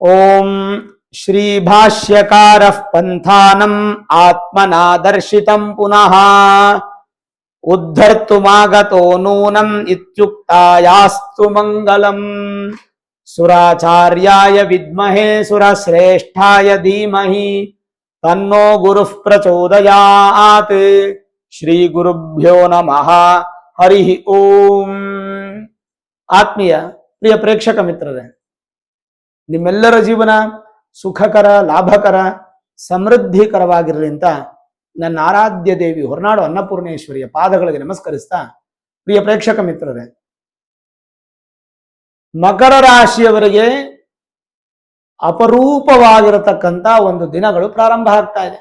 ಓಂ ಶ್ರೀ ಭಾಷ್ಯಕಾರಃ ಪಂಥಾನಂ ಆತ್ಮನಾ ದರ್ಶಿತಂ ಪುನಃ ಉದ್ಧರ್ತುಮಾಗತೋ ನೂನಂ ಇತ್ಯುಕ್ತಾಯಾಸ್ತು ಮಂಗಲಂ ಸುರಾಚಾರ್ಯಾಯ ವಿದ್ಮಹೇ ಸುರಶ್ರೇಷ್ಠಾಯ ಧೀಮಹಿ ತನ್ನೋ ಗುರುಃ ಪ್ರಚೋದಯಾತ್. ಶ್ರೀ ಗುರುಭ್ಯೋ ನಮಃ. ಹರಿ ಓಂ. ಆತ್ಮೀಯ ಪ್ರಿಯ ಪ್ರೇಕ್ಷಕ ಮಿತ್ರರೇ, ನಿಮ್ಮೆಲ್ಲರ ಜೀವನ ಸುಖಕರ, ಲಾಭಕರ, ಸಮೃದ್ಧಿಕರವಾಗಿರಲಿ ಅಂತ ನನ್ನ ಆರಾಧ್ಯ ದೇವಿ ಹೊರನಾಡು ಅನ್ನಪೂರ್ಣೇಶ್ವರಿಯ ಪಾದಗಳಿಗೆ ನಮಸ್ಕರಿಸ್ತಾ, ಪ್ರಿಯ ಪ್ರೇಕ್ಷಕ ಮಿತ್ರರೇ, ಮಕರ ರಾಶಿಯವರಿಗೆ ಅಪರೂಪವಾಗಿರತಕ್ಕಂತ ಒಂದು ದಿನಗಳು ಪ್ರಾರಂಭ ಆಗ್ತಾ ಇದೆ.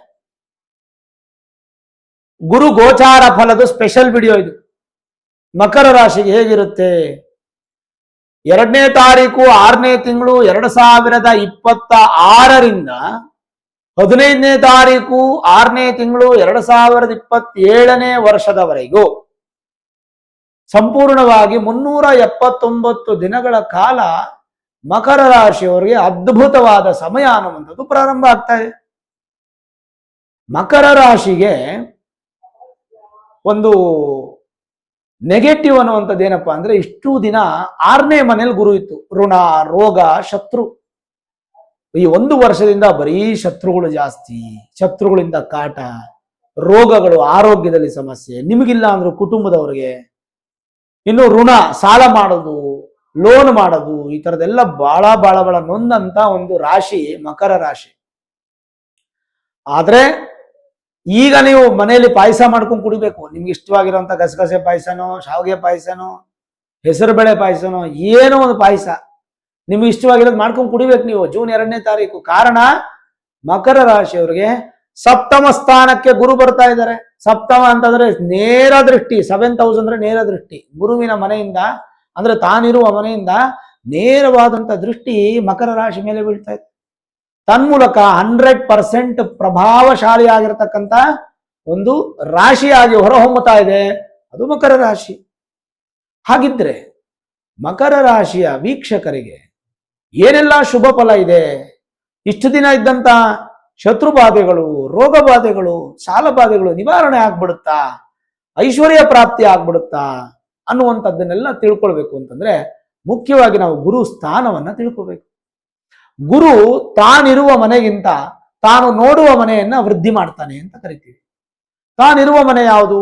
ಗುರು ಗೋಚಾರ ಫಲದ ಸ್ಪೆಷಲ್ ವಿಡಿಯೋ ಇದು. ಮಕರ ರಾಶಿಗೆ ಹೇಗಿರುತ್ತೆ, 2ನೇ ತಾರೀಕು 6ನೇ ತಿಂಗಳು 2026ರಿಂದ 15ನೇ ತಾರೀಕು 6ನೇ ತಿಂಗಳು 2027ನೇ ವರ್ಷದವರೆಗೂ ಸಂಪೂರ್ಣವಾಗಿ 379 ದಿನಗಳ ಕಾಲ ಮಕರ ರಾಶಿಯವರಿಗೆ ಅದ್ಭುತವಾದ ಸಮಯ ಅನ್ನುವಂಥದ್ದು ಪ್ರಾರಂಭ ಆಗ್ತಾ ಇದೆ. ಮಕರ ರಾಶಿಗೆ ಒಂದು ನೆಗೆಟಿವ್ ಅನ್ನುವಂಥದ್ದು ಏನಪ್ಪಾ ಅಂದ್ರೆ, ಇಷ್ಟು ದಿನ 6ನೇ ಮನೇಲಿ ಗುರು ಇತ್ತು. ಋಣ, ರೋಗ, ಶತ್ರು. ಈ 1 ವರ್ಷದಿಂದ ಬರೀ ಶತ್ರುಗಳು ಜಾಸ್ತಿ, ಶತ್ರುಗಳಿಂದ ಕಾಟ, ರೋಗಗಳು, ಆರೋಗ್ಯದಲ್ಲಿ ಸಮಸ್ಯೆ, ನಿಮಗಿಲ್ಲ ಅಂದ್ರೂ ಕುಟುಂಬದವರಿಗೆ, ಇನ್ನು ಋಣ, ಸಾಲ ಮಾಡೋದು, ಲೋನ್ ಮಾಡೋದು, ಈ ತರದೆಲ್ಲ ಬಹಳ ನೊಂದಂತ ಒಂದು ರಾಶಿ ಮಕರ ರಾಶಿ. ಆದ್ರೆ ಈಗ ನೀವು ಮನೆಯಲ್ಲಿ ಪಾಯಸ ಮಾಡ್ಕೊಂಡು ಕುಡಿಬೇಕು. ನಿಮ್ಗೆ ಇಷ್ಟವಾಗಿರುವಂತ ಗಸಗಸೆ ಪಾಯಸನೋ, ಶಾವಿಗೆ ಪಾಯಸನೋ, ಹೆಸರುಬೇಳೆ ಪಾಯಸನೋ, ಏನೋ ಒಂದು ಪಾಯಸ ನಿಮ್ಗೆ ಇಷ್ಟವಾಗಿರೋದು ಮಾಡ್ಕೊಂಡು ಕುಡಿಬೇಕು ನೀವು ಜೂನ್ 2ನೇ ತಾರೀಕು. ಕಾರಣ, ಮಕರ ರಾಶಿಯವರಿಗೆ ಸಪ್ತಮ ಸ್ಥಾನಕ್ಕೆ ಗುರು ಬರ್ತಾ ಇದ್ದಾರೆ. ಸಪ್ತಮ ಅಂತಂದ್ರೆ ನೇರ ದೃಷ್ಟಿ, 7th ಹೌಸ್ ಅಂದ್ರೆ ನೇರ ದೃಷ್ಟಿ. ಗುರುವಿನ ಮನೆಯಿಂದ ಅಂದ್ರೆ ತಾನಿರುವ ಮನೆಯಿಂದ ನೇರವಾದಂತ ದೃಷ್ಟಿ ಮಕರ ರಾಶಿ ಮೇಲೆ ಬೀಳ್ತಾ ಇದೆ. ತನ್ಮೂಲಕ 100% ಪ್ರಭಾವಶಾಲಿ ಆಗಿರತಕ್ಕಂತ ಒಂದು ರಾಶಿಯಾಗಿ ಹೊರಹೊಮ್ಮುತ್ತಾ ಇದೆ, ಅದು ಮಕರ ರಾಶಿ. ಹಾಗಿದ್ರೆ ಮಕರ ರಾಶಿಯ ವೀಕ್ಷಕರಿಗೆ ಏನೆಲ್ಲ ಶುಭ ಫಲ ಇದೆ, ಇಷ್ಟು ದಿನ ಇದ್ದಂತ ಶತ್ರು ಬಾಧೆಗಳು, ರೋಗ ಬಾಧೆಗಳು, ಸಾಲ ಬಾಧೆಗಳು ನಿವಾರಣೆ ಆಗ್ಬಿಡುತ್ತಾ, ಐಶ್ವರ್ಯ ಪ್ರಾಪ್ತಿ ಆಗ್ಬಿಡುತ್ತಾ ಅನ್ನುವಂಥದ್ದನ್ನೆಲ್ಲ ತಿಳ್ಕೊಳ್ಬೇಕು ಅಂತಂದ್ರೆ ಮುಖ್ಯವಾಗಿ ನಾವು ಗುರು ಸ್ಥಾನವನ್ನ ತಿಳ್ಕೊಬೇಕು. ಗುರು ತಾನಿರುವ ಮನೆಗಿಂತ ತಾನು ನೋಡುವ ಮನೆಯನ್ನ ವೃದ್ಧಿ ಮಾಡ್ತಾನೆ ಅಂತ ಕರಿತೀವಿ. ತಾನಿರುವ ಮನೆ ಯಾವುದು?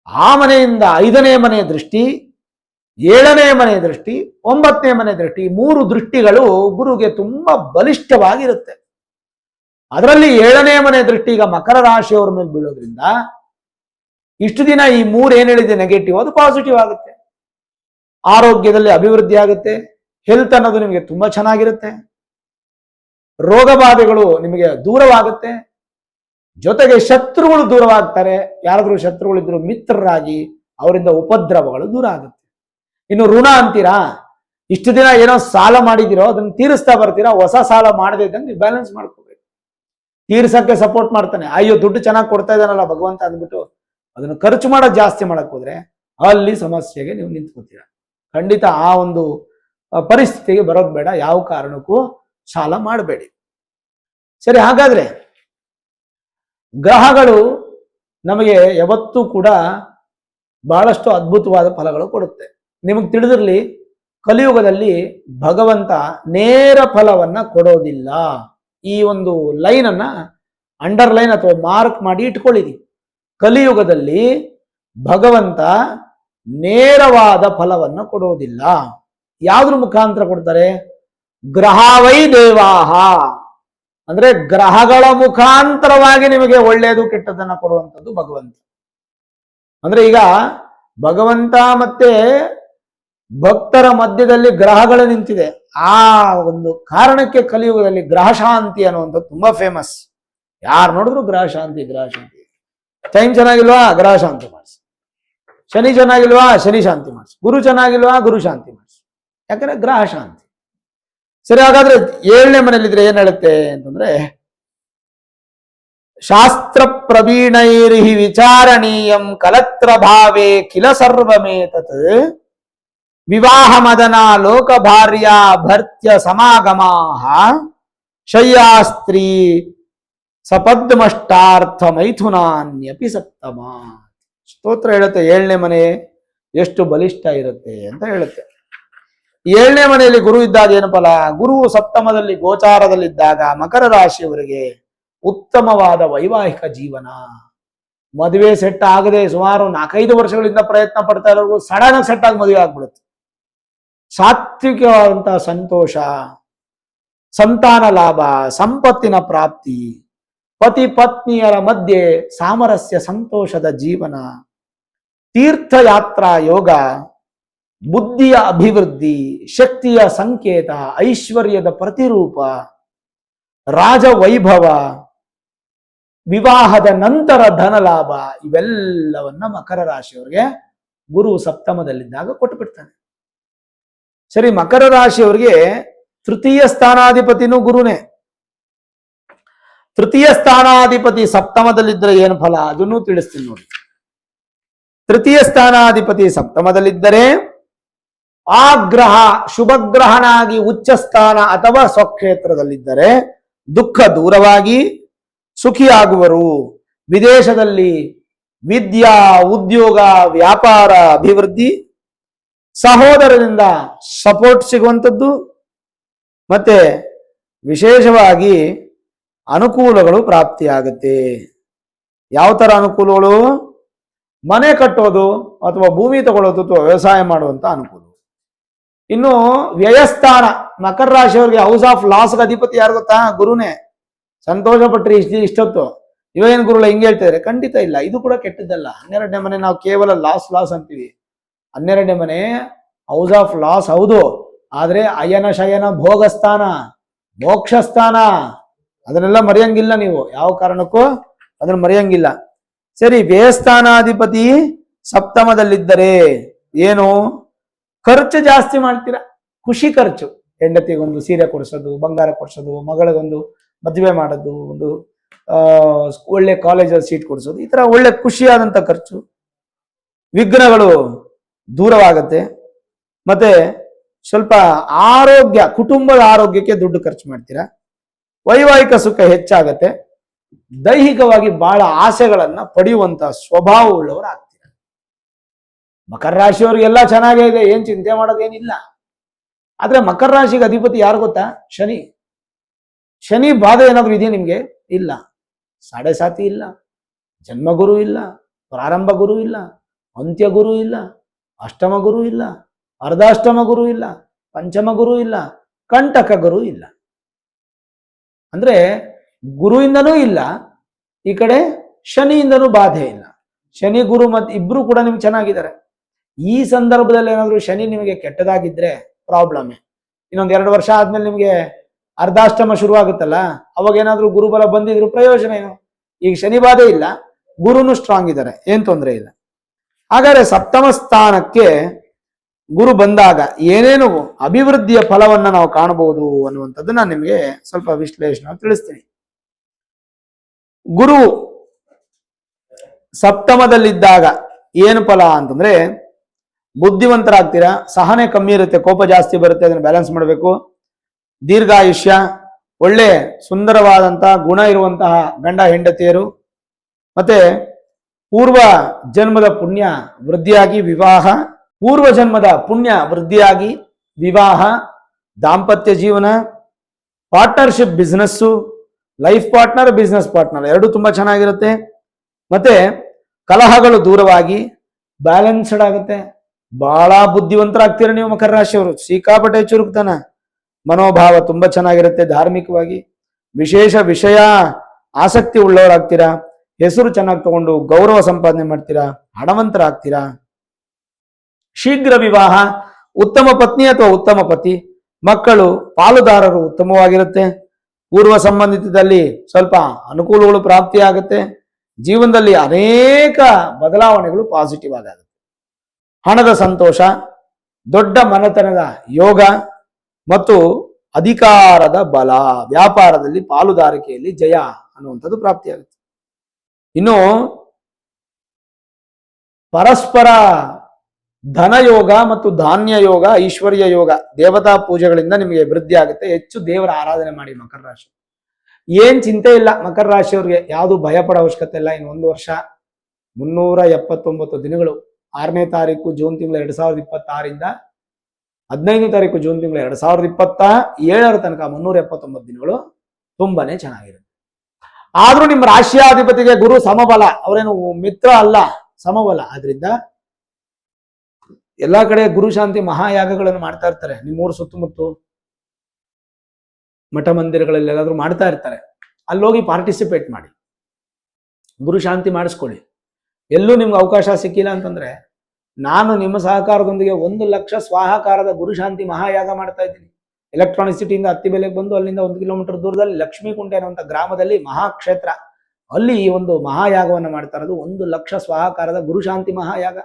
ಆ ಮನೆಯಿಂದ 5ನೇ ಮನೆ ದೃಷ್ಟಿ, 7ನೇ ಮನೆ ದೃಷ್ಟಿ, 9ನೇ ಮನೆ ದೃಷ್ಟಿ, 3 ದೃಷ್ಟಿಗಳು ಗುರುಗೆ ತುಂಬಾ ಬಲಿಷ್ಠವಾಗಿರುತ್ತೆ. ಅದರಲ್ಲಿ 7ನೇ ಮನೆ ದೃಷ್ಟಿ ಈಗ ಮಕರ ರಾಶಿಯವರ ಮೇಲೆ ಬೀಳೋದ್ರಿಂದ ಇಷ್ಟು ದಿನ ಈ 3 ಏನ್ ಹೇಳಿದೆ ನೆಗೆಟಿವ್, ಅದು ಪಾಸಿಟಿವ್ ಆಗುತ್ತೆ. ಆರೋಗ್ಯದಲ್ಲಿ ಅಭಿವೃದ್ಧಿ ಆಗುತ್ತೆ, ಹೆಲ್ತ್ ಅನ್ನೋದು ನಿಮಗೆ ತುಂಬಾ ಚೆನ್ನಾಗಿರುತ್ತೆ, ರೋಗ ಬಾಧೆಗಳು ನಿಮಗೆ ದೂರವಾಗುತ್ತೆ, ಜೊತೆಗೆ ಶತ್ರುಗಳು ದೂರವಾಗ್ತಾರೆ. ಯಾರಾದ್ರೂ ಶತ್ರುಗಳಿದ್ರು ಮಿತ್ರರಾಗಿ ಅವರಿಂದ ಉಪದ್ರವಗಳು ದೂರ ಆಗುತ್ತೆ. ಇನ್ನು ಋಣ ಅಂತೀರಾ, ಇಷ್ಟು ದಿನ ಏನೋ ಸಾಲ ಮಾಡಿದಿರೋ ಅದನ್ನ ತೀರಿಸ್ತಾ ಬರ್ತೀರಾ, ಹೊಸ ಸಾಲ ಮಾಡದೇ ಇದ್ದಂಗೆ ಬ್ಯಾಲೆನ್ಸ್ ಮಾಡ್ಕೋಬೇಕು. ತೀರ್ಸಕ್ಕೆ ಸಪೋರ್ಟ್ ಮಾಡ್ತಾನೆ, ಅಯ್ಯೋ ದುಡ್ಡು ಚೆನ್ನಾಗಿ ಕೊಡ್ತಾ ಇದ್ದಾನಲ್ಲ ಭಗವಂತ ಅಂದ್ಬಿಟ್ಟು ಅದನ್ನು ಖರ್ಚು ಮಾಡೋದು ಜಾಸ್ತಿ ಮಾಡಕ್ ಹೋದ್ರೆ ಅಲ್ಲಿ ಸಮಸ್ಯೆಗೆ ನೀವು ನಿಂತ್ಕೋತೀರಾ. ಖಂಡಿತ ಆ ಒಂದು ಪರಿಸ್ಥಿತಿಗೆ ಬರೋದು ಬೇಡ. ಯಾವ ಕಾರಣಕ್ಕೂ ಸಾಲ ಮಾಡಬೇಡಿ. ಸರಿ, ಹಾಗಾದ್ರೆ ಗ್ರಹಗಳು ನಮಗೆ ಯಾವತ್ತೂ ಕೂಡ ಬಹಳಷ್ಟು ಅದ್ಭುತವಾದ ಫಲಗಳು ಕೊಡುತ್ತೆ. ನಿಮಗೆ ತಿಳಿದಿರಲಿ, ಕಲಿಯುಗದಲ್ಲಿ ಭಗವಂತ ನೇರ ಫಲವನ್ನ ಕೊಡೋದಿಲ್ಲ. ಈ ಒಂದು ಲೈನ್ ಅನ್ನ ಅಂಡರ್ಲೈನ್ ಅಥವಾ ಮಾರ್ಕ್ ಮಾಡಿ ಇಟ್ಕೊಳ್ಳಿರಿ. ಕಲಿಯುಗದಲ್ಲಿ ಭಗವಂತ ನೇರವಾದ ಫಲವನ್ನ ಕೊಡೋದಿಲ್ಲ. ಯಾವ್ದ್ರ ಮುಖಾಂತರ ಕೊಡ್ತಾರೆ? ಗ್ರಹವೈ ದೇವಾಹ, ಅಂದ್ರೆ ಗ್ರಹಗಳ ಮುಖಾಂತರವಾಗಿ ನಿಮಗೆ ಒಳ್ಳೆಯದು ಕೆಟ್ಟದನ್ನ ಕೊಡುವಂಥದ್ದು ಭಗವಂತ. ಅಂದ್ರೆ ಈಗ ಭಗವಂತ ಮತ್ತೆ ಭಕ್ತರ ಮಧ್ಯದಲ್ಲಿ ಗ್ರಹಗಳು ನಿಂತಿದೆ. ಆ ಒಂದು ಕಾರಣಕ್ಕೆ ಕಲಿಯುಗದಲ್ಲಿ ಗ್ರಹ ಶಾಂತಿ ಅನ್ನುವಂಥದ್ದು ತುಂಬಾ ಫೇಮಸ್. ಯಾರು ನೋಡಿದ್ರು ಗ್ರಹ ಶಾಂತಿ, ಗ್ರಹ ಶಾಂತಿ. ಟೈಮ್ ಚೆನ್ನಾಗಿಲ್ವಾ, ಗ್ರಹ ಶಾಂತಿ ಮಾಡಿಸಿ. ಶನಿ ಚೆನ್ನಾಗಿಲ್ವಾ, ಶನಿ ಶಾಂತಿ ಮಾಡಿಸಿ. ಗುರು ಚೆನ್ನಾಗಿಲ್ವಾ, ಗುರು ಶಾಂತಿ ಮಾಡಿಸಿ. ಯಾಕಂದ್ರೆ ಗ್ರಹ ಶಾಂತಿ. ಸರಿ, ಹಾಗಾದ್ರೆ 7ನೇ ಮನೆಯಲ್ಲಿದ್ರೆ ಏನ್ ಹೇಳುತ್ತೆ ಅಂತಂದ್ರೆ, ಶಾಸ್ತ್ರ ಪ್ರವೀಣೈರ್ಹಿ ವಿಚಾರಣೀಯಂ ಕಲತ್ರ ಭಾವೇ ಕಿಲ ಸರ್ವಮೇತತ್ ವಿವಾಹ ಮದನ ಲೋಕ ಭಾರ್ಯ ಭರ್ತ್ಯ ಸಮಾಗಮಾಹ ಶಯ್ಯಾಸ್ತ್ರೀ ಸಪದ್ಮಷ್ಟಾರ್ಥ ಮೈಥುನಾನ್ಯಪಿ ಸಪ್ತಮ. ಸ್ತೋತ್ರ ಹೇಳುತ್ತೆ 7ನೇ ಮನೆ ಎಷ್ಟು ಬಲಿಷ್ಠ ಇರುತ್ತೆ ಅಂತ ಹೇಳುತ್ತೆ. 7ನೇ ಮನೆಯಲ್ಲಿ ಗುರು ಇದ್ದಾಗ ಏನು ಫಲ? ಗುರು ಸಪ್ತಮದಲ್ಲಿ ಗೋಚಾರದಲ್ಲಿದ್ದಾಗ ಮಕರ ರಾಶಿಯವರಿಗೆ ಉತ್ತಮವಾದ ವೈವಾಹಿಕ ಜೀವನ. ಮದುವೆ ಸೆಟ್ ಆಗದೆ ಸುಮಾರು 4-5 ವರ್ಷಗಳಿಂದ ಪ್ರಯತ್ನ ಪಡ್ತಾ ಇರೋರು ಸಡನ್ ಸೆಟ್ ಆಗಿ ಮದುವೆ ಆಗ್ಬಿಡುತ್ತೆ. ಸಾತ್ವಿಕವಾದಂತಹ ಸಂತೋಷ, ಸಂತಾನ ಲಾಭ, ಸಂಪತ್ತಿನ ಪ್ರಾಪ್ತಿ, ಪತಿ ಪತ್ನಿಯರ ಮಧ್ಯೆ ಸಾಮರಸ್ಯ ಸಂತೋಷದ ಜೀವನ, ತೀರ್ಥಯಾತ್ರಾ ಯೋಗ, ಬುದ್ಧಿಯ ಅಭಿವೃದ್ಧಿ, ಶಕ್ತಿಯ ಸಂಕೇತ, ಐಶ್ವರ್ಯದ ಪ್ರತಿರೂಪ, ರಾಜವೈಭವ, ವಿವಾಹದ ನಂತರ ಧನ ಲಾಭ, ಇವೆಲ್ಲವನ್ನ ಮಕರ ರಾಶಿಯವರಿಗೆ ಗುರು ಸಪ್ತಮದಲ್ಲಿದ್ದಾಗ ಕೊಟ್ಟು ಬಿಡ್ತಾನೆ. ಸರಿ, ಮಕರ ರಾಶಿಯವರಿಗೆ ತೃತೀಯ ಸ್ಥಾನಾಧಿಪತಿನೂ ಗುರುನೇ. ತೃತೀಯ ಸ್ಥಾನಾಧಿಪತಿ ಸಪ್ತಮದಲ್ಲಿದ್ದರೆ ಏನು ಫಲ ಅದನ್ನು ತಿಳಿಸ್ತೀನಿ ನೋಡಿ. ತೃತೀಯ ಸ್ಥಾನಾಧಿಪತಿ ಸಪ್ತಮದಲ್ಲಿದ್ದರೆ ಆ ಗ್ರಹ ಶುಭಗ್ರಹನಾಗಿ ಉಚ್ಚ ಸ್ಥಾನ ಅಥವಾ ಸ್ವಕ್ಷೇತ್ರದಲ್ಲಿದ್ದರೆ ದುಃಖ ದೂರವಾಗಿ ಸುಖಿಯಾಗುವರು. ವಿದೇಶದಲ್ಲಿ ವಿದ್ಯಾ, ಉದ್ಯೋಗ, ವ್ಯಾಪಾರ ಅಭಿವೃದ್ಧಿ, ಸಹೋದರರಿಂದ ಸಪೋರ್ಟ್ ಸಿಗುವಂಥದ್ದು, ಮತ್ತೆ ವಿಶೇಷವಾಗಿ ಅನುಕೂಲಗಳು ಪ್ರಾಪ್ತಿಯಾಗುತ್ತೆ. ಯಾವ ತರ ಅನುಕೂಲಗಳು? ಮನೆ ಕಟ್ಟೋದು ಅಥವಾ ಭೂಮಿ ತಗೊಳ್ಳೋದು ಅಥವಾ ವ್ಯವಸಾಯ ಮಾಡುವಂತ ಅನುಕೂಲ. ಇನ್ನು ವ್ಯಯಸ್ಥಾನ, ಮಕರ ರಾಶಿಯವರಿಗೆ ಹೌಸ್ ಆಫ್ ಲಾಸ್ ಅಧಿಪತಿ ಯಾರು ಗೊತ್ತಾ? ಗುರುನೇ. ಸಂತೋಷ ಪಟ್ರಿ ಇಷ್ಟೊತ್ತು ಇವೇನು ಗುರುಗಳ ಹಿಂಗೆ ಹೇಳ್ತಿದ್ರೆ? ಖಂಡಿತ ಇಲ್ಲ, ಇದು ಕೂಡ ಕೆಟ್ಟದ್ದಲ್ಲ. 12ನೇ ಮನೆ ನಾವು ಕೇವಲ ಲಾಸ್ ಅಂತೀವಿ. 12ನೇ ಮನೆ ಹೌಸ್ ಆಫ್ ಲಾಸ್ ಹೌದು, ಆದ್ರೆ ಅಯನ ಶಯನ ಭೋಗಸ್ಥಾನ, ಮೋಕ್ಷ ಸ್ಥಾನ, ಅದನ್ನೆಲ್ಲ ಮರೆಯಂಗಿಲ್ಲ ನೀವು, ಯಾವ ಕಾರಣಕ್ಕೂ ಅದನ್ನ ಮರೆಯಂಗಿಲ್ಲ. ಸರಿ, ವ್ಯಯಸ್ಥಾನಾಧಿಪತಿ ಸಪ್ತಮದಲ್ಲಿದ್ದರೆ ಏನು? ಖರ್ಚು ಜಾಸ್ತಿ ಮಾಡ್ತೀರಾ, ಖುಷಿ ಖರ್ಚು. ಹೆಂಡತಿಗೊಂದು ಸೀರೆ ಕೊಡಿಸೋದು, ಬಂಗಾರ ಕೊಡಿಸೋದು, ಮಗಳಿಗೊಂದು ಮದುವೆ ಮಾಡೋದು, ಒಂದು ಒಳ್ಳೆ ಕಾಲೇಜಲ್ಲಿ ಸೀಟ್ ಕೊಡಿಸೋದು, ಈ ತರ ಒಳ್ಳೆ ಖುಷಿಯಾದಂಥ ಖರ್ಚು. ವಿಘ್ನಗಳು ದೂರವಾಗತ್ತೆ. ಮತ್ತೆ ಸ್ವಲ್ಪ ಆರೋಗ್ಯ, ಕುಟುಂಬದ ಆರೋಗ್ಯಕ್ಕೆ ದುಡ್ಡು ಖರ್ಚು ಮಾಡ್ತೀರಾ. ವೈವಾಹಿಕ ಸುಖ ಹೆಚ್ಚಾಗತ್ತೆ. ದೈಹಿಕವಾಗಿ ಬಹಳ ಆಸೆಗಳನ್ನ ಪಡೆಯುವಂತ ಸ್ವಭಾವ ಉಳ್ಳವರು ಆಗ್ತೀರ. ಮಕರ ರಾಶಿಯವರಿಗೆಲ್ಲ ಚೆನ್ನಾಗೇ ಇದೆ, ಏನ್ ಚಿಂತೆ ಮಾಡೋದೇನಿಲ್ಲ. ಆದ್ರೆ ಮಕರ ರಾಶಿಗೆ ಅಧಿಪತಿ ಯಾರು ಗೊತ್ತಾ? ಶನಿ. ಶನಿ ಬಾಧೆ ಏನಾದ್ರು ಇದೆಯಾ ನಿಮ್ಗೆ? ಇಲ್ಲ. ಸಾಡೆ ಸಾತಿ ಇಲ್ಲ, ಜನ್ಮ ಗುರು ಇಲ್ಲ, ಪ್ರಾರಂಭ ಗುರು ಇಲ್ಲ, ಅಂತ್ಯ ಗುರು ಇಲ್ಲ, ಅಷ್ಟಮ ಗುರು ಇಲ್ಲ, ಅರ್ಧಾಷ್ಟಮ ಗುರು ಇಲ್ಲ, ಪಂಚಮ ಗುರು ಇಲ್ಲ, ಕಂಟಕ ಗುರು ಇಲ್ಲ. ಅಂದ್ರೆ ಗುರುವಿಂದನೂ ಇಲ್ಲ, ಈ ಕಡೆ ಶನಿಯಿಂದನೂ ಬಾಧೆ ಇಲ್ಲ. ಶನಿ ಗುರು ಮತ್ತೆ ಇಬ್ರು ಕೂಡ ನಿಮ್ಗೆ ಚೆನ್ನಾಗಿದ್ದಾರೆ. ಈ ಸಂದರ್ಭದಲ್ಲಿ ಏನಾದ್ರು ಶನಿ ನಿಮಗೆ ಕೆಟ್ಟದಾಗಿದ್ರೆ ಪ್ರಾಬ್ಲಮ್. ಇನ್ನೊಂದ್ 2 ವರ್ಷ ಆದ್ಮೇಲೆ ನಿಮ್ಗೆ ಅರ್ಧಾಷ್ಟಮ ಶುರು ಆಗುತ್ತಲ್ಲ, ಅವಾಗ ಏನಾದ್ರು ಗುರುಬಲ ಬಂದಿದ್ರು ಪ್ರಯೋಜನ ಏನು? ಈಗ ಶನಿ ಬಾಧೆ ಇಲ್ಲ, ಗುರುನು ಸ್ಟ್ರಾಂಗ್ ಇದ್ದಾರೆ, ಏನ್ ತೊಂದರೆ ಇಲ್ಲ. ಹಾಗಾದ್ರೆ ಸಪ್ತಮ ಸ್ಥಾನಕ್ಕೆ ಗುರು ಬಂದಾಗ ಏನೇನು ಅಭಿವೃದ್ಧಿಯ ಫಲವನ್ನ ನಾವು ಕಾಣಬಹುದು ಅನ್ನುವಂಥದ್ದು ನಾನು ನಿಮಗೆ ಸ್ವಲ್ಪ ವಿಶ್ಲೇಷಣೆ ತಿಳಿಸ್ತೀನಿ. ಗುರು ಸಪ್ತಮದಲ್ಲಿದ್ದಾಗ ಏನು ಫಲ ಅಂತಂದ್ರೆ, ಬುದ್ಧಿವಂತರಾಗ್ತೀರಾ, ಸಹನೆ ಕಮ್ಮಿ ಇರುತ್ತೆ, ಕೋಪ ಜಾಸ್ತಿ ಬರುತ್ತೆ, ಅದನ್ನು ಬ್ಯಾಲೆನ್ಸ್ ಮಾಡಬೇಕು. ದೀರ್ಘಾಯುಷ್ಯ, ಒಳ್ಳೆ ಸುಂದರವಾದಂತಹ ಗುಣ ಇರುವಂತಹ ಗಂಡ ಹೆಂಡತಿಯರು, ಮತ್ತೆ ಪೂರ್ವ ಜನ್ಮದ ಪುಣ್ಯ ವೃದ್ಧಿಯಾಗಿ ವಿವಾಹ, ಪೂರ್ವ ಜನ್ಮದ ಪುಣ್ಯ ವೃದ್ಧಿಯಾಗಿ ವಿವಾಹ, ದಾಂಪತ್ಯ ಜೀವನ, partnership business, life partner, business partner ಎರಡು ತುಂಬಾ ಚೆನ್ನಾಗಿರುತ್ತೆ. ಮತ್ತೆ ಕಲಹಗಳು ದೂರವಾಗಿ ಬ್ಯಾಲೆನ್ಸ್ಡ್ ಆಗುತ್ತೆ. ಬಹಳ ಬುದ್ಧಿವಂತರಾಗ್ತೀರ ನೀವು ಮಕರ ರಾಶಿಯವರು, ಸಿಕ್ಕಾಪಟ್ಟೆ ಚುರುಕ್ತನ, ಮನೋಭಾವ ತುಂಬಾ ಚೆನ್ನಾಗಿರುತ್ತೆ. ಧಾರ್ಮಿಕವಾಗಿ ವಿಶೇಷ ವಿಷಯ ಆಸಕ್ತಿ ಉಳ್ಳವರಾಗ್ತೀರಾ, ಹೆಸರು ಚೆನ್ನಾಗಿ ತಗೊಂಡು ಗೌರವ ಸಂಪಾದನೆ ಮಾಡ್ತೀರಾ, ಹಣವಂತರಾಗ್ತೀರಾ. ಶೀಘ್ರ ವಿವಾಹ, ಉತ್ತಮ ಪತ್ನಿ ಅಥವಾ ಉತ್ತಮ ಪತಿ, ಮಕ್ಕಳು, ಪಾಲುದಾರರು ಉತ್ತಮವಾಗಿರುತ್ತೆ. ಪೂರ್ವ ಸಂಬಂಧಿತದಲ್ಲಿ ಸ್ವಲ್ಪ ಅನುಕೂಲಗಳು ಪ್ರಾಪ್ತಿಯಾಗುತ್ತೆ. ಜೀವನದಲ್ಲಿ ಅನೇಕ ಬದಲಾವಣೆಗಳು ಪಾಸಿಟಿವ್ ಆಗುತ್ತೆ. ಹಣದ ಸಂತೋಷ, ದೊಡ್ಡ ಮನೆತನದ ಯೋಗ ಮತ್ತು ಅಧಿಕಾರದ ಬಲ, ವ್ಯಾಪಾರದಲ್ಲಿ ಪಾಲುದಾರಿಕೆಯಲ್ಲಿ ಜಯ ಅನ್ನುವಂಥದ್ದು ಪ್ರಾಪ್ತಿಯಾಗುತ್ತೆ. ಇನ್ನು ಪರಸ್ಪರ ಧನ ಯೋಗ ಮತ್ತು ಧಾನ್ಯ ಯೋಗ, ಐಶ್ವರ್ಯ ಯೋಗ, ದೇವತಾ ಪೂಜೆಗಳಿಂದ ನಿಮಗೆ ವೃದ್ಧಿ ಆಗುತ್ತೆ. ಹೆಚ್ಚು ದೇವರ ಆರಾಧನೆ ಮಾಡಿ ಮಕರ ರಾಶಿ. ಏನ್ ಚಿಂತೆ ಇಲ್ಲ ಮಕರ ರಾಶಿಯವ್ರಿಗೆ, ಯಾವುದು ಭಯ ಪಡೋ ಅವಶ್ಯಕತೆ ಇಲ್ಲ. ಇನ್ನು 1 ವರ್ಷ 379 ದಿನಗಳು, 6ನೇ ತಾರೀಕು ಜೂನ್ ತಿಂಗಳು 2026 15ನೇ ತಾರೀಕು ಜೂನ್ ತಿಂಗಳು 2027 ತನಕ 379 ದಿನಗಳು ತುಂಬಾನೇ ಚೆನ್ನಾಗಿರುತ್ತೆ. ಆದ್ರೂ ನಿಮ್ಮ ರಾಶಿಯಾಧಿಪತಿಗೆ ಗುರು ಸಮಬಲ, ಅವರೇನು ಮಿತ್ರ ಅಲ್ಲ, ಸಮಬಲ. ಆದ್ರಿಂದ ಎಲ್ಲಾ ಕಡೆ ಗುರು ಶಾಂತಿ ಮಹಾಯಾಗಗಳನ್ನು ಮಾಡ್ತಾ ಇರ್ತಾರೆ. ನಿಮ್ಮೂರು ಸುತ್ತಮುತ್ತ ಮಠ ಮಂದಿರಗಳಲ್ಲಿ ಎಲ್ಲಾದ್ರೂ ಮಾಡ್ತಾ ಇರ್ತಾರೆ, ಅಲ್ಲೋಗಿ ಪಾರ್ಟಿಸಿಪೇಟ್ ಮಾಡಿ, ಗುರು ಶಾಂತಿ ಮಾಡಿಸ್ಕೊಳ್ಳಿ. ಎಲ್ಲೂ ನಿಮ್ಗೆ ಅವಕಾಶ ಸಿಕ್ಕಿಲ್ಲ ಅಂತಂದ್ರೆ ನಾನು ನಿಮ್ಮ ಸಹಕಾರದೊಂದಿಗೆ 1 ಲಕ್ಷ ಸ್ವಾಹಾಕಾರದ ಗುರುಶಾಂತಿ ಮಹಾಯಾಗ ಮಾಡ್ತಾ ಇದ್ದೀನಿ. ಎಲೆಕ್ಟ್ರಾನಿಕ್ ಸಿಟಿಯಿಂದ ಅತ್ತಿಬೆಲೆಗೆ ಬಂದು ಅಲ್ಲಿಂದ 1 ಕಿಲೋಮೀಟರ್ ದೂರದಲ್ಲಿ ಲಕ್ಷ್ಮೀಕುಂಟೆ ಅನ್ನುವಂಥ ಗ್ರಾಮದಲ್ಲಿ ಮಹಾಕ್ಷೇತ್ರ, ಅಲ್ಲಿ ಈ ಒಂದು ಮಹಾಯಾಗವನ್ನು ಮಾಡ್ತಾ ಇರೋದು 1 ಲಕ್ಷ ಸ್ವಾಹಾಕಾರದ ಗುರುಶಾಂತಿ ಮಹಾಯಾಗ.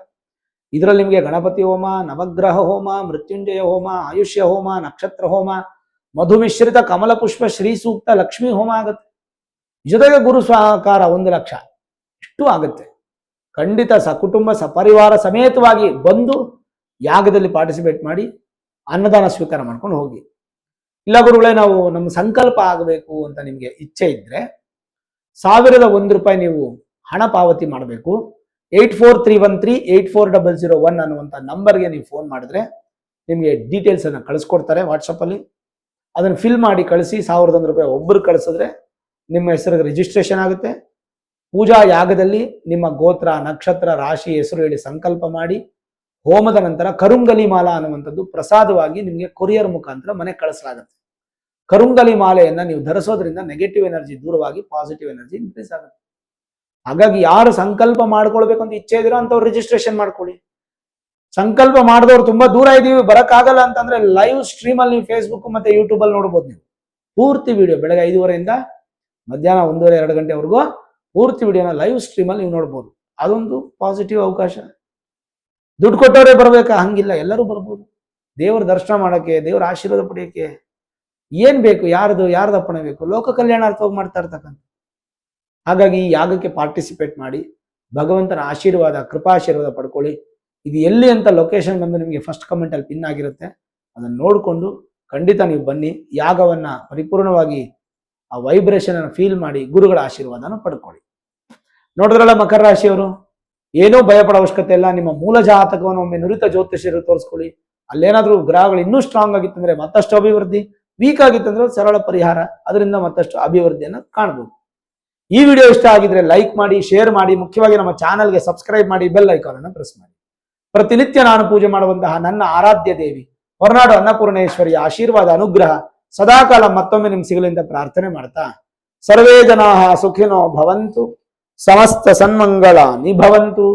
ಇದರಲ್ಲಿ ನಿಮಗೆ ಗಣಪತಿ ಹೋಮ, ನವಗ್ರಹ ಹೋಮ, ಮೃತ್ಯುಂಜಯ ಹೋಮ, ಆಯುಷ್ಯ ಹೋಮ, ನಕ್ಷತ್ರ ಹೋಮ, ಮಧುಮಿಶ್ರಿತ ಕಮಲ ಪುಷ್ಪ ಶ್ರೀ ಸೂಕ್ತ ಲಕ್ಷ್ಮೀ ಹೋಮ ಆಗುತ್ತೆ. ಜೊತೆಗೆ ಗುರು ಸ್ವಾಹಾಕಾರ 1 ಲಕ್ಷ ಇಷ್ಟು ಆಗುತ್ತೆ. ಖಂಡಿತ ಸಕುಟುಂಬ ಸಪರಿವಾರ ಸಮೇತವಾಗಿ ಬಂದು ಯಾಗದಲ್ಲಿ ಪಾರ್ಟಿಸಿಪೇಟ್ ಮಾಡಿ ಅನ್ನದಾನ ಸ್ವೀಕಾರ ಮಾಡ್ಕೊಂಡು ಹೋಗಿ. ಇಲ್ಲ ಗುರುಗಳೇ, ನಾವು ನಮ್ಮ ಸಂಕಲ್ಪ ಆಗಬೇಕು ಅಂತ ನಿಮಗೆ ಇಚ್ಛೆ ಇದ್ರೆ 1001 ರೂಪಾಯಿ ನೀವು ಹಣ ಪಾವತಿ ಮಾಡಬೇಕು. 8431384001 ಅನ್ನುವಂಥ ನಂಬರ್ಗೆ ನೀವು ಫೋನ್ ಮಾಡಿದ್ರೆ ನಿಮಗೆ ಡೀಟೇಲ್ಸ್ ಅನ್ನು ಕಳಿಸ್ಕೊಡ್ತಾರೆ ವಾಟ್ಸಪ್ಪಲ್ಲಿ. ಅದನ್ನು ಫಿಲ್ ಮಾಡಿ ಕಳಿಸಿ. 1001 ರೂಪಾಯಿ ಒಬ್ಬರು ಕಳಿಸಿದ್ರೆ ನಿಮ್ಮ ಹೆಸರಿಗೆ ರಿಜಿಸ್ಟ್ರೇಷನ್ ಆಗುತ್ತೆ. ಪೂಜಾ ಯಾಗದಲ್ಲಿ ನಿಮ್ಮ ಗೋತ್ರ, ನಕ್ಷತ್ರ, ರಾಶಿ, ಹೆಸರು ಹೇಳಿ ಸಂಕಲ್ಪ ಮಾಡಿ ಹೋಮದ ನಂತರ ಕರುಂಗಲಿ ಮಾಲಾ ಅನ್ನುವಂಥದ್ದು ಪ್ರಸಾದವಾಗಿ ನಿಮಗೆ ಕೊರಿಯರ್ ಮುಖಾಂತರ ಮನೆಗೆ ಕಳಿಸಲಾಗುತ್ತೆ. ಕರುಂಗಲಿ ಮಾಲೆಯನ್ನ ನೀವು ಧರಿಸೋದ್ರಿಂದ ನೆಗೆಟಿವ್ ಎನರ್ಜಿ ದೂರವಾಗಿ ಪಾಸಿಟಿವ್ ಎನರ್ಜಿ ಇನ್ಕ್ರೀಸ್ ಆಗುತ್ತೆ. ಹಾಗಾಗಿ ಯಾರು ಸಂಕಲ್ಪ ಮಾಡ್ಕೊಳ್ಬೇಕು ಅಂತ ಇಚ್ಛೆ ಇದ್ದೀರೋ ಅಂತವ್ರು ರಿಜಿಸ್ಟ್ರೇಷನ್ ಮಾಡ್ಕೊಳ್ಳಿ. ಸಂಕಲ್ಪ ಮಾಡಿದವ್ರು ತುಂಬಾ ದೂರ ಇದೀವಿ ಬರಕ್ಕಾಗಲ್ಲ ಅಂತಂದ್ರೆ ಲೈವ್ ಸ್ಟ್ರೀಮ್ ಅಲ್ಲಿ ನೀವು ಫೇಸ್ಬುಕ್ ಮತ್ತೆ ಯೂಟ್ಯೂಬ್ ಅಲ್ಲಿ ನೋಡ್ಬೋದು. ನೀವು ಪೂರ್ತಿ ವಿಡಿಯೋ ಬೆಳಗ್ಗೆ 5:30 ಮಧ್ಯಾಹ್ನ 1:30-2 ಗಂಟೆವರೆಗೂ ಪೂರ್ತಿ ವಿಡಿಯೋನ ಲೈವ್ ಸ್ಟ್ರೀಮ್ ಅಲ್ಲಿ ನೀವು ನೋಡ್ಬೋದು. ಅದೊಂದು ಪಾಸಿಟಿವ್ ಅವಕಾಶ. ದುಡ್ಡು ಕೊಟ್ಟವರೇ ಬರ್ಬೇಕಾ? ಹಂಗಿಲ್ಲ, ಎಲ್ಲರೂ ಬರ್ಬೋದು. ದೇವರ ದರ್ಶನ ಮಾಡಕ್ಕೆ, ದೇವರ ಆಶೀರ್ವಾದ ಪಡೆಯಕ್ಕೆ ಏನ್ ಬೇಕು, ಯಾರ್ದಪ್ಪಣೆ ಬೇಕು, ಲೋಕ ಕಲ್ಯಾಣಾರ್ಥವಾಗಿ ಮಾಡ್ತಾ ಇರ್ತಕ್ಕಂಥ. ಹಾಗಾಗಿ ಈ ಯಾಗಕ್ಕೆ ಪಾರ್ಟಿಸಿಪೇಟ್ ಮಾಡಿ ಭಗವಂತನ ಆಶೀರ್ವಾದ, ಕೃಪಾಶೀರ್ವಾದ ಪಡ್ಕೊಳ್ಳಿ. ಇದು ಎಲ್ಲಿ ಅಂತ ಲೊಕೇಶನ್ ಬಂದು ನಿಮಗೆ ಫಸ್ಟ್ ಕಮೆಂಟ್ ಅಲ್ಲಿ ಪಿನ್ ಆಗಿರುತ್ತೆ, ಅದನ್ನು ನೋಡಿಕೊಂಡು ಖಂಡಿತ ನೀವು ಬನ್ನಿ. ಯಾಗವನ್ನ ಪರಿಪೂರ್ಣವಾಗಿ ಆ ವೈಬ್ರೇಷನ್ ಅನ್ನು ಫೀಲ್ ಮಾಡಿ ಗುರುಗಳ ಆಶೀರ್ವಾದನ ಪಡ್ಕೊಳ್ಳಿ. ನೋಡಿದ್ರಲ್ಲ ಮಕರ ರಾಶಿಯವರು, ಏನೂ ಭಯಪಡೋ ಅವಶ್ಯಕತೆ ಇಲ್ಲ. ನಿಮ್ಮ ಮೂಲ ಜಾತಕವನ್ನು ಒಮ್ಮೆ ನುರಿತ ಜ್ಯೋತಿಷ್ಯರು ತೋರಿಸ್ಕೊಳ್ಳಿ. ಅಲ್ಲೇನಾದ್ರೂ ಗ್ರಹಗಳು ಇನ್ನೂ ಸ್ಟ್ರಾಂಗ್ ಆಗಿತ್ತಂದ್ರೆ ಮತ್ತಷ್ಟು ಅಭಿವೃದ್ಧಿ, ವೀಕ್ ಆಗಿತ್ತಂದ್ರೆ ಸರಳ ಪರಿಹಾರ, ಅದರಿಂದ ಮತ್ತಷ್ಟು ಅಭಿವೃದ್ಧಿಯನ್ನು ಕಾಣಬಹುದು. ಈ ವಿಡಿಯೋ ಇಷ್ಟ ಆಗಿದ್ರೆ ಲೈಕ್ ಮಾಡಿ, ಶೇರ್ ಮಾಡಿ, ಮುಖ್ಯವಾಗಿ ನಮ್ಮ ಚಾನಲ್ಗೆ ಸಬ್ಸ್ಕ್ರೈಬ್ ಮಾಡಿ, ಬೆಲ್ ಐಕಾನ್ ಅನ್ನು ಪ್ರೆಸ್ ಮಾಡಿ. ಪ್ರತಿನಿತ್ಯ ನಾನು ಪೂಜೆ ಮಾಡುವಂತಹ ನನ್ನ ಆರಾಧ್ಯ ದೇವಿ ಹೊರನಾಡು ಅನ್ನಪೂರ್ಣೇಶ್ವರಿಯ ಆಶೀರ್ವಾದ, ಅನುಗ್ರಹ ಸದಾಕಾಲ ಮತ್ತೊಮ್ಮೆ ನಿಮ್ಗೆ ಸಿಗಲಿ ಅಂತ ಪ್ರಾರ್ಥನೆ ಮಾಡ್ತಾ, ಸರ್ವೇ ಜನಾಃ ಸುಖಿನೋ ಭವಂತು, ಸಮಸ್ತ ಸನ್ಮಂಗಳಾನಿ ಭವಂತು.